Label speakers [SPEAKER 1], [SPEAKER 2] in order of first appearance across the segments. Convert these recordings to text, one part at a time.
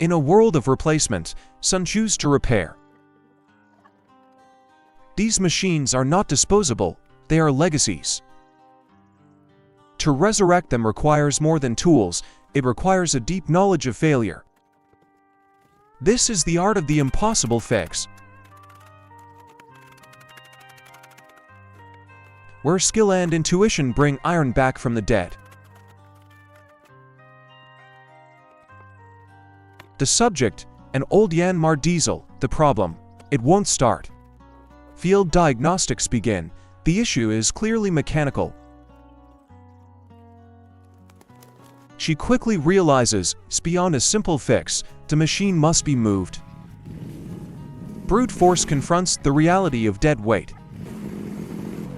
[SPEAKER 1] In a world of replacement, some choose to repair. These machines are not disposable, they are legacies. To resurrect them requires more than tools, it requires a deep knowledge of failure. This is the art of the impossible fix, where skill and intuition bring iron back from the dead. The subject, an old Yanmar diesel. The problem, it won't start. Field diagnostics begin. The issue is clearly mechanical. She quickly realizes, it's beyond a simple fix, the machine must be moved. Brute force confronts the reality of dead weight.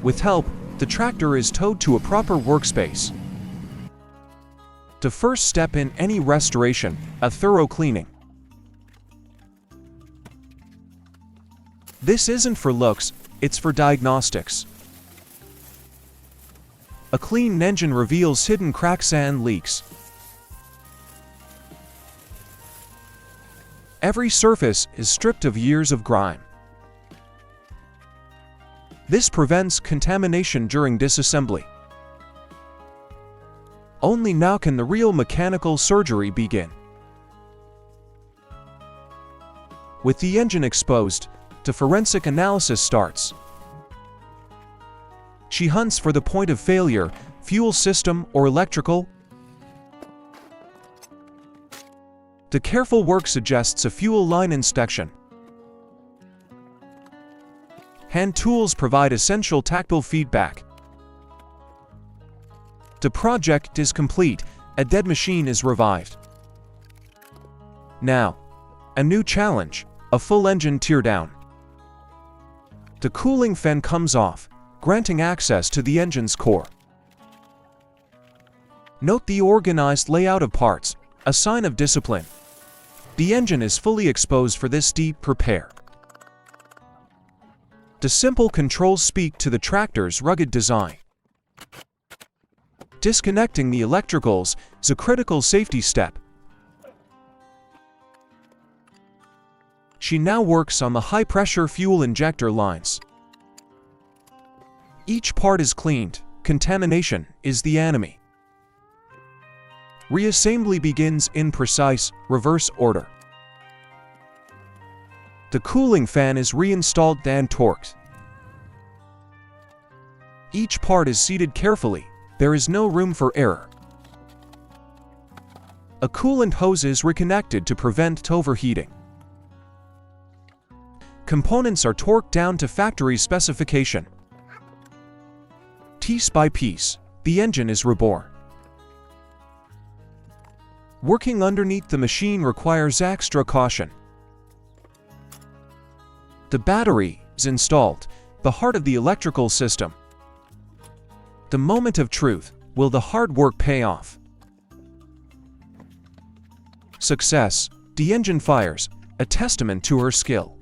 [SPEAKER 1] With help, the tractor is towed to a proper workspace. The first step in any restoration, a thorough cleaning. This isn't for looks, it's for diagnostics. A clean engine reveals hidden cracks and leaks. Every surface is stripped of years of grime. This prevents contamination during disassembly. Only now can the real mechanical surgery begin. With the engine exposed, the forensic analysis starts. She hunts for the point of failure, fuel system or electrical. The careful work suggests a fuel line inspection. Hand tools provide essential tactile feedback. The project is complete, a dead machine is revived. Now, a new challenge, a full engine teardown. The cooling fan comes off, granting access to the engine's core. Note the organized layout of parts, a sign of discipline. The engine is fully exposed for this deep repair. The simple controls speak to the tractor's rugged design. Disconnecting the electricals is a critical safety step. She now works on the high-pressure fuel injector lines. Each part is cleaned, contamination is the enemy. Reassembly begins in precise, reverse order. The cooling fan is reinstalled and torqued. Each part is seated carefully, there is no room for error. A coolant hose is reconnected to prevent overheating. Components are torqued down to factory specification. Piece by piece, the engine is reborn. Working underneath the machine requires extra caution. The battery is installed, the heart of the electrical system. The moment of truth, will the hard work pay off? Success, the engine fires, a testament to her skill.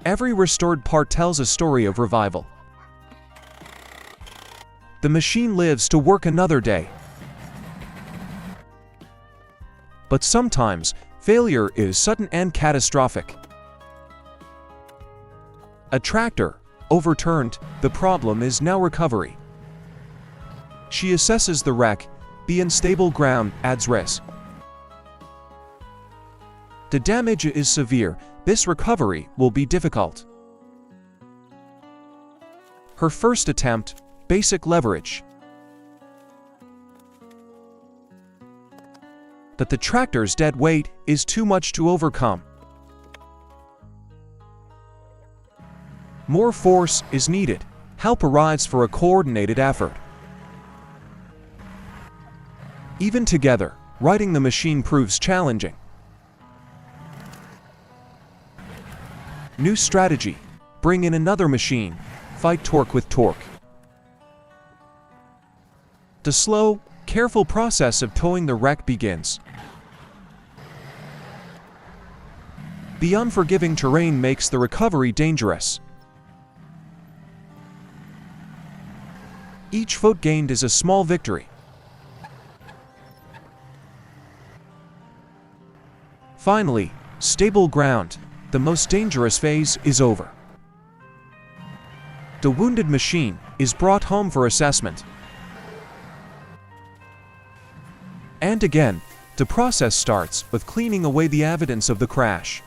[SPEAKER 1] Every restored part tells a story of revival. The machine lives to work another day. But sometimes, failure is sudden and catastrophic. A tractor, overturned, the problem is now recovery. She assesses the wreck, the unstable ground adds risk. The damage is severe, this recovery will be difficult. Her first attempt, basic leverage. That the tractor's dead weight is too much to overcome. More force is needed. Help arrives for a coordinated effort. Even together, righting the machine proves challenging. New strategy. Bring in another machine. Fight torque with torque. The slow, careful process of towing the wreck begins. The unforgiving terrain makes the recovery dangerous. Each foot gained is a small victory. Finally, stable ground. The most dangerous phase is over. The wounded machine is brought home for assessment. And again, the process starts with cleaning away the evidence of the crash.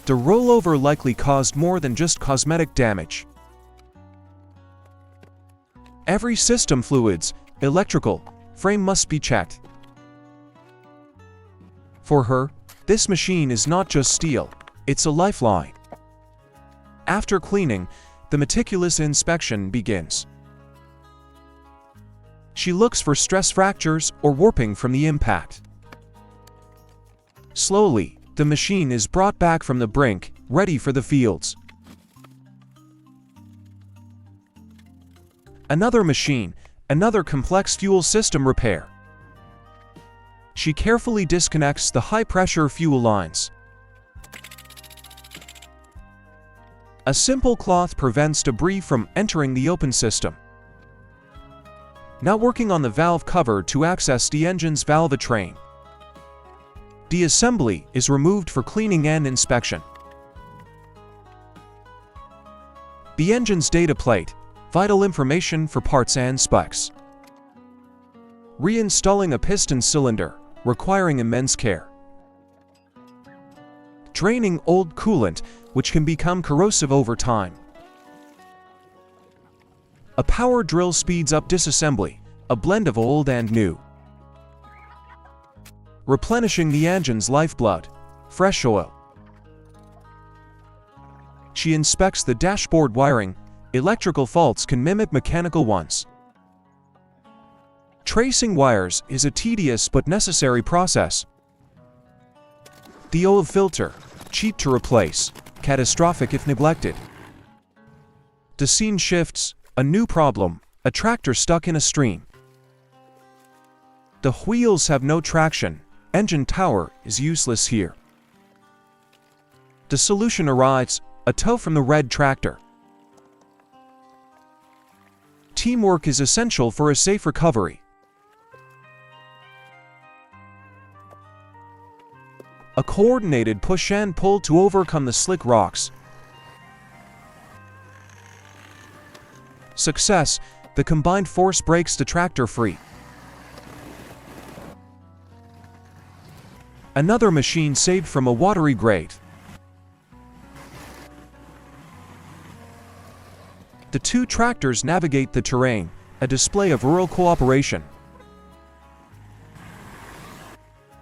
[SPEAKER 1] The rollover likely caused more than just cosmetic damage. Every system fluids, electrical, frame must be checked. For her, this machine is not just steel, it's a lifeline. After cleaning, the meticulous inspection begins. She looks for stress fractures or warping from the impact. Slowly, the machine is brought back from the brink, ready for the fields. Another machine, another complex fuel system repair. She carefully disconnects the high-pressure fuel lines. A simple cloth prevents debris from entering the open system. Now working on the valve cover to access the engine's valve train. The assembly is removed for cleaning and inspection. The engine's data plate, vital information for parts and specs. Reinstalling a piston cylinder, requiring immense care. Draining old coolant, which can become corrosive over time. A power drill speeds up disassembly, a blend of old and new. Replenishing the engine's lifeblood, fresh oil. She inspects the dashboard wiring. Electrical faults can mimic mechanical ones. Tracing wires is a tedious but necessary process. The oil filter, cheap to replace, catastrophic if neglected. The scene shifts, a new problem, a tractor stuck in a stream. The wheels have no traction, engine tower is useless here. The solution arrives, a tow from the red tractor. Teamwork is essential for a safe recovery. A coordinated push and pull to overcome the slick rocks. Success, the combined force breaks the tractor free. Another machine saved from a watery grate. The two tractors navigate the terrain, a display of rural cooperation.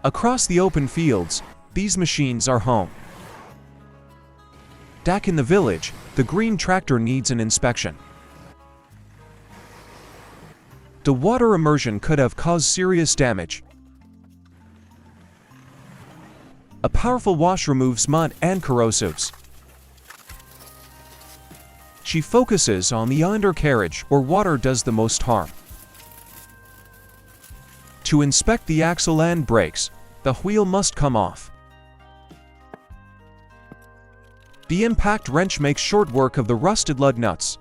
[SPEAKER 1] Across the open fields, these machines are home. Back in the village, the green tractor needs an inspection. The water immersion could have caused serious damage. A powerful wash removes mud and corrosives. She focuses on the undercarriage where water does the most harm. To inspect the axle and brakes, the wheel must come off. The impact wrench makes short work of the rusted lug nuts.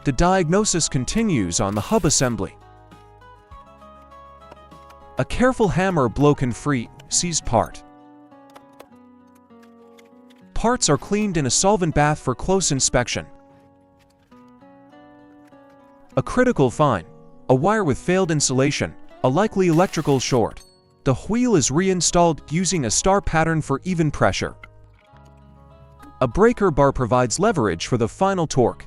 [SPEAKER 1] The diagnosis continues on the hub assembly. A careful hammer blow can free seized part. Parts are cleaned in a solvent bath for close inspection. A critical find, a wire with failed insulation, a likely electrical short. The wheel is reinstalled using a star pattern for even pressure. A breaker bar provides leverage for the final torque.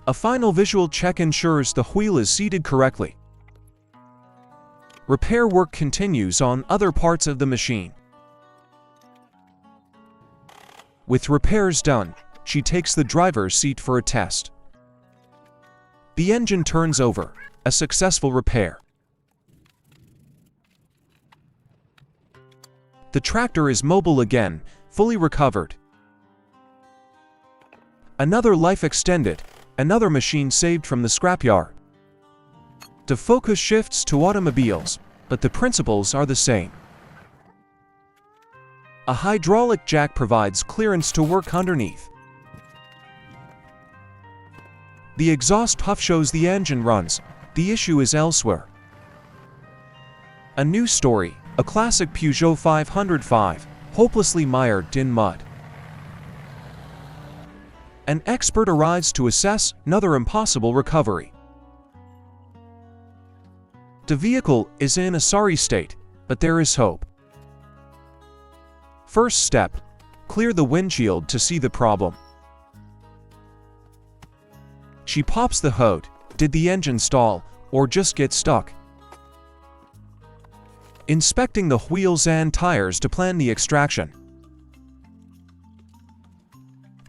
[SPEAKER 1] A final visual check ensures the wheel is seated correctly. Repair work continues on other parts of the machine. With repairs done, she takes the driver's seat for a test. The engine turns over, a successful repair. The tractor is mobile again, fully recovered. Another life extended, another machine saved from the scrapyard. The focus shifts to automobiles, but the principles are the same. A hydraulic jack provides clearance to work underneath. The exhaust puff shows the engine runs. The issue is elsewhere. A new story, a classic Peugeot 505, hopelessly mired in mud. An expert arrives to assess another impossible recovery. The vehicle is in a sorry state, but there is hope. First step, clear the windshield to see the problem. She pops the hood. Did the engine stall, or just get stuck? Inspecting the wheels and tires to plan the extraction.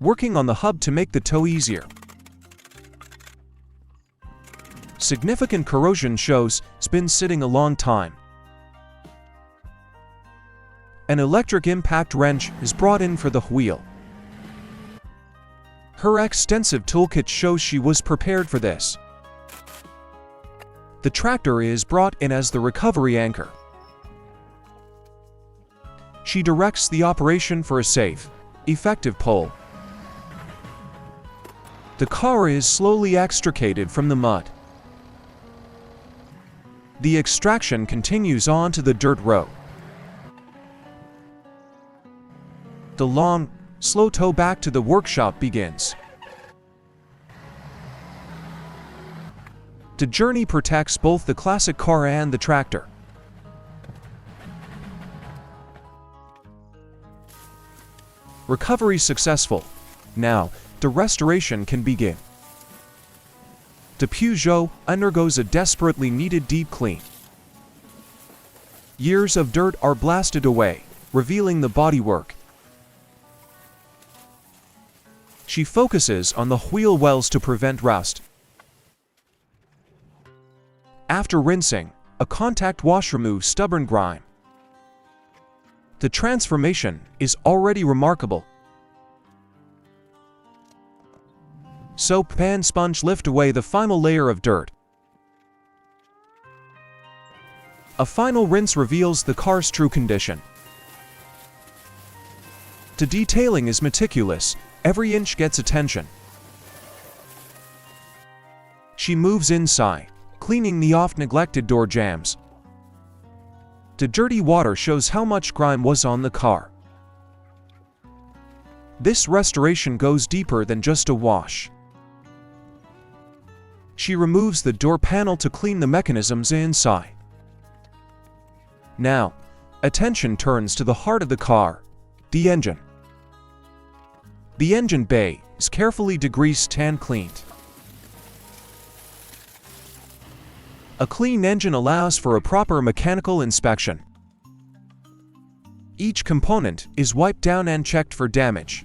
[SPEAKER 1] Working on the hub to make the tow easier. Significant corrosion shows it's been sitting a long time. An electric impact wrench is brought in for the wheel. Her extensive toolkit shows she was prepared for this. The tractor is brought in as the recovery anchor. She directs the operation for a safe, effective pull. The car is slowly extricated from the mud. The extraction continues on to the dirt road. The long, slow tow back to the workshop begins. The journey protects both the classic car and the tractor. Recovery successful. Now, the restoration can begin. The Peugeot undergoes a desperately needed deep clean. Years of dirt are blasted away, revealing the bodywork. She focuses on the wheel wells to prevent rust. After rinsing, a contact wash removes stubborn grime. The transformation is already remarkable. Soap and sponge lift away the final layer of dirt. A final rinse reveals the car's true condition. The detailing is meticulous, every inch gets attention. She moves inside, cleaning the oft-neglected door jambs. The dirty water shows how much grime was on the car. This restoration goes deeper than just a wash. She removes the door panel to clean the mechanisms inside. Now, attention turns to the heart of the car, the engine. The engine bay is carefully degreased and cleaned. A clean engine allows for a proper mechanical inspection. Each component is wiped down and checked for damage.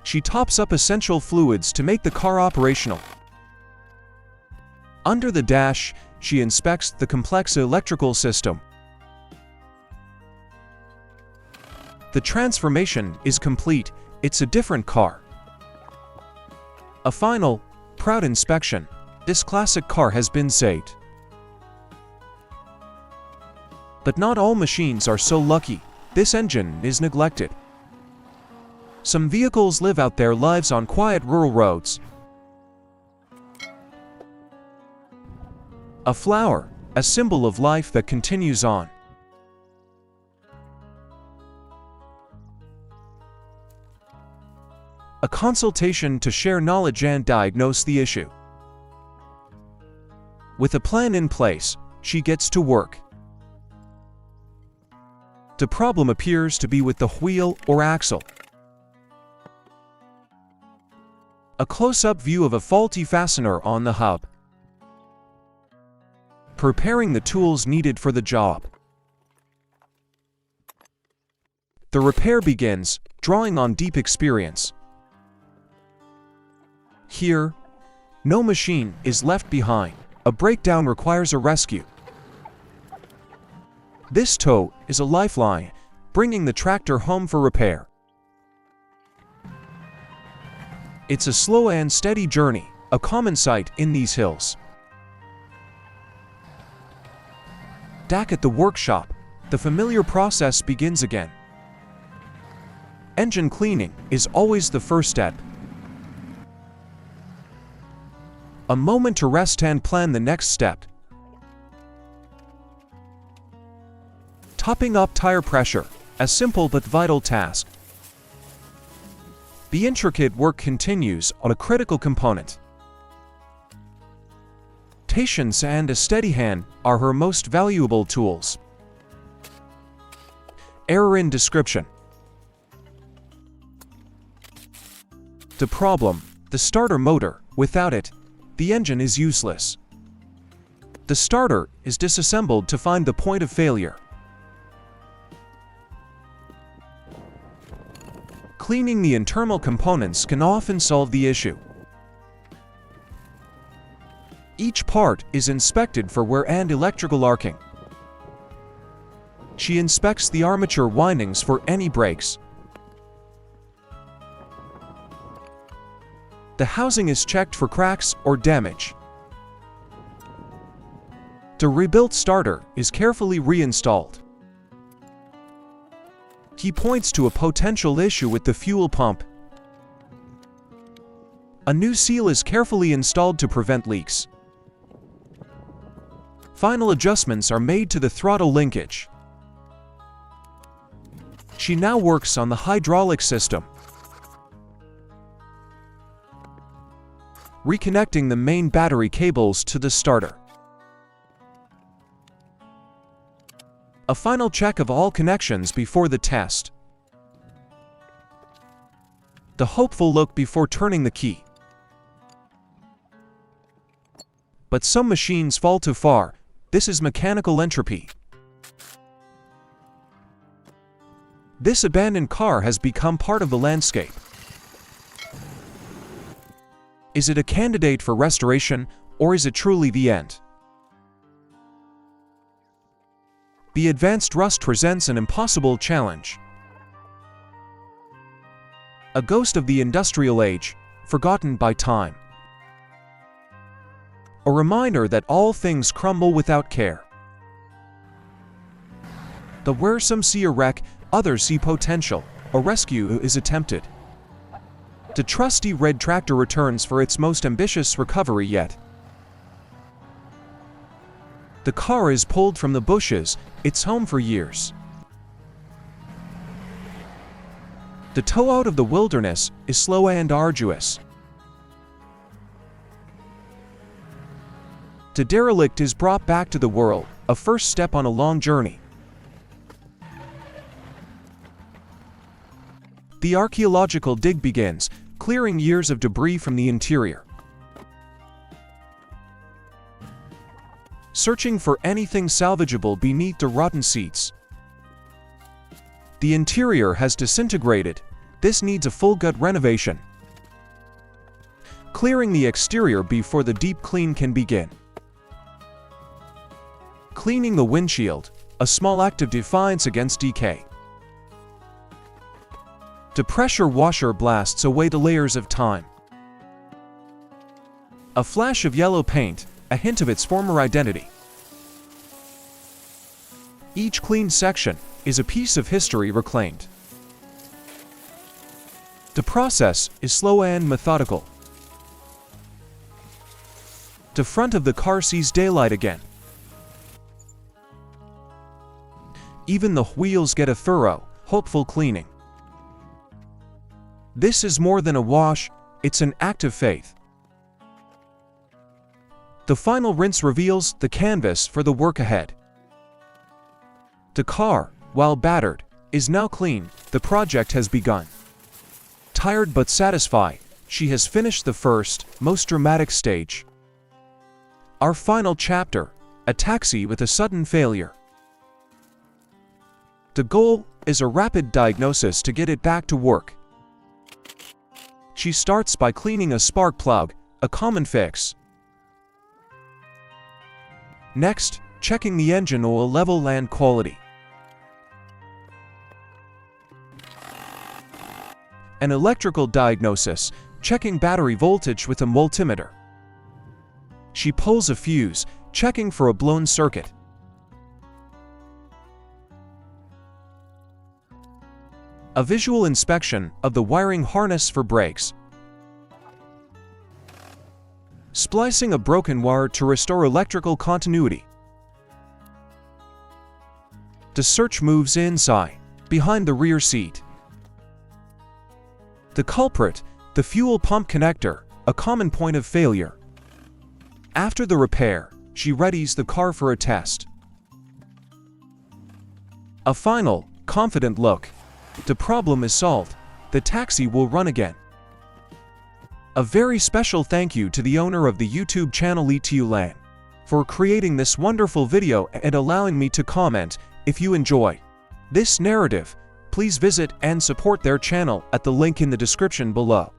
[SPEAKER 1] She tops up essential fluids to make the car operational. Under the dash, she inspects the complex electrical system. The transformation is complete, it's a different car. A final, proud inspection. This classic car has been saved. But not all machines are so lucky. This engine is neglected. Some vehicles live out their lives on quiet rural roads. A flower, a symbol of life that continues on. A consultation to share knowledge and diagnose the issue. With a plan in place, she gets to work. The problem appears to be with the wheel or axle. A close-up view of a faulty fastener on the hub. Preparing the tools needed for the job. The repair begins, drawing on deep experience. Here, no machine is left behind. A breakdown requires a rescue. This tow is a lifeline, bringing the tractor home for repair. It's a slow and steady journey, a common sight in these hills. Back at the workshop, the familiar process begins again. Engine cleaning is always the first step. A moment to rest and plan the next step. Topping up tire pressure, a simple but vital task. The intricate work continues on a critical component. Patience and a steady hand are her most valuable tools. Error in description. The problem: the starter motor. Without it, the engine is useless. The starter is disassembled to find the point of failure. Cleaning the internal components can often solve the issue. Each part is inspected for wear and electrical arcing. She inspects the armature windings for any breaks. The housing is checked for cracks or damage. The rebuilt starter is carefully reinstalled. He points to a potential issue with the fuel pump. A new seal is carefully installed to prevent leaks. Final adjustments are made to the throttle linkage. She now works on the hydraulic system, reconnecting the main battery cables to the starter. A final check of all connections before the test. The hopeful look before turning the key. But some machines fall too far. This is mechanical entropy. This abandoned car has become part of the landscape. Is it a candidate for restoration, or is it truly the end? The advanced rust presents an impossible challenge. A ghost of the industrial age, forgotten by time. A reminder that all things crumble without care. Where some see a wreck, others see potential. A rescue is attempted. The trusty red tractor returns for its most ambitious recovery yet. The car is pulled from the bushes, its home for years. The tow out of the wilderness is slow and arduous. The derelict is brought back to the world, a first step on a long journey. The archaeological dig begins, clearing years of debris from the interior. Searching for anything salvageable beneath the rotten seats. The interior has disintegrated. This needs a full gut renovation. Clearing the exterior before the deep clean can begin. Cleaning the windshield, a small act of defiance against decay. The pressure washer blasts away the layers of time. A flash of yellow paint, a hint of its former identity. Each cleaned section is a piece of history reclaimed. The process is slow and methodical. The front of the car sees daylight again. Even the wheels get a thorough, hopeful cleaning. This is more than a wash, it's an act of faith. The final rinse reveals the canvas for the work ahead. The car, while battered, is now clean. The project has begun. Tired but satisfied, she has finished the first, most dramatic stage. Our final chapter, a taxi with a sudden failure. The goal is a rapid diagnosis to get it back to work. She starts by cleaning a spark plug, a common fix. Next, checking the engine oil level and quality. An electrical diagnosis, checking battery voltage with a multimeter. She pulls a fuse, checking for a blown circuit. A visual inspection of the wiring harness for brakes. splicing a broken wire to restore electrical continuity. The search moves inside, behind the rear seat. The culprit, the fuel pump connector, a common point of failure. After the repair, she readies the car for a test. A final, confident look. The problem is solved. The taxi will run again. A very special thank you to the owner of the YouTube channel Lan for creating this wonderful video and allowing me to comment. If you enjoy this narrative, please visit and support their channel at the link in the description below.